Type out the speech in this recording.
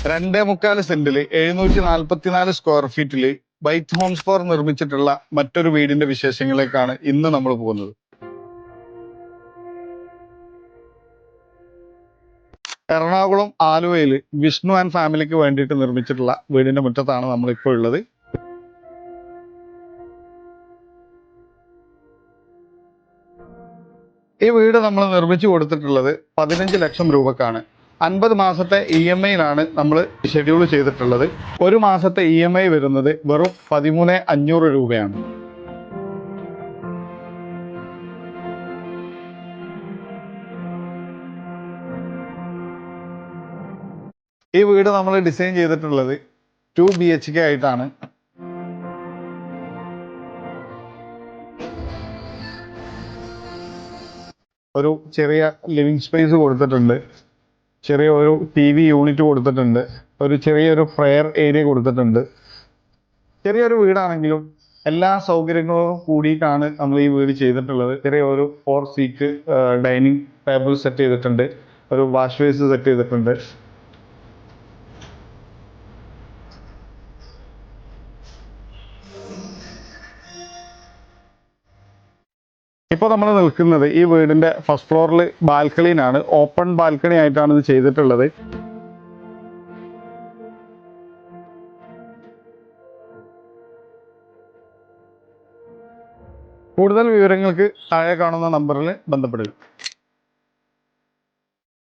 2.25 സെന്റില് 744 square ഫീറ്റില് byte Holmes four നിർമ്മിച്ചിട്ടുള്ള മറ്റൊരു വീടിന്റെ വിശേഷങ്ങളിലേക്കാണ് ഇന്ന് നമ്മൾ പോകുന്നത്. എറണാകുളം ആലുവയിൽ വിഷ്ണു ആൻഡ് ഫാമിലിക്ക് വേണ്ടിയിട്ട് നിർമ്മിച്ചിട്ടുള്ള വീടിന്റെ മുറ്റത്താണ് നമ്മളിപ്പോൾ ഉള്ളത്. ഈ വീട് നമ്മൾ നിർമ്മിച്ചു കൊടുത്തിട്ടുള്ളത് 15 ലക്ഷം രൂപക്കാണ്. 50 മാസത്തെ EMI-ലാണ് നമ്മൾ ഷെഡ്യൂൾ ചെയ്തിട്ടുള്ളത്. ഒരു മാസത്തെ EMI വരുന്നത് വെറും 13,500 രൂപയാണ്. ഈ വീട് നമ്മൾ ഡിസൈൻ ചെയ്തിട്ടുള്ളത് 2 BHK ആയിട്ടാണ്. ഒരു ചെറിയ ലിവിങ് സ്പേസ് കൊടുത്തിട്ടുണ്ട്, ചെറിയ ഒരു TV യൂണിറ്റ് കൊടുത്തിട്ടുണ്ട്, ഒരു ചെറിയൊരു പ്രെയർ ഏരിയ കൊടുത്തിട്ടുണ്ട്. ചെറിയൊരു വീടാണെങ്കിലും എല്ലാ സൗകര്യങ്ങളും കൂടിയിട്ടാണ് നമ്മൾ ഈ വീട് ചെയ്തിട്ടുള്ളത്. ചെറിയ ഒരു 4 സീറ്റ് ഡൈനിങ് ടേബിൾ സെറ്റ് ചെയ്തിട്ടുണ്ട്, ഒരു വാഷ് ബേസ് സെറ്റ് ചെയ്തിട്ടുണ്ട്. ഇപ്പോൾ നമ്മൾ നിൽക്കുന്നത് ഈ വീടിന്റെ ഫസ്റ്റ് ഫ്ലോറിൽ ബാൽക്കണിയിലാണ്. ഓപ്പൺ ബാൽക്കണി ആയിട്ടാണ് ഇത് ചെയ്തിട്ടുള്ളത്. കൂടുതൽ വിവരങ്ങൾക്ക് താഴെ കാണുന്ന നമ്പറിൽ ബന്ധപ്പെടുക.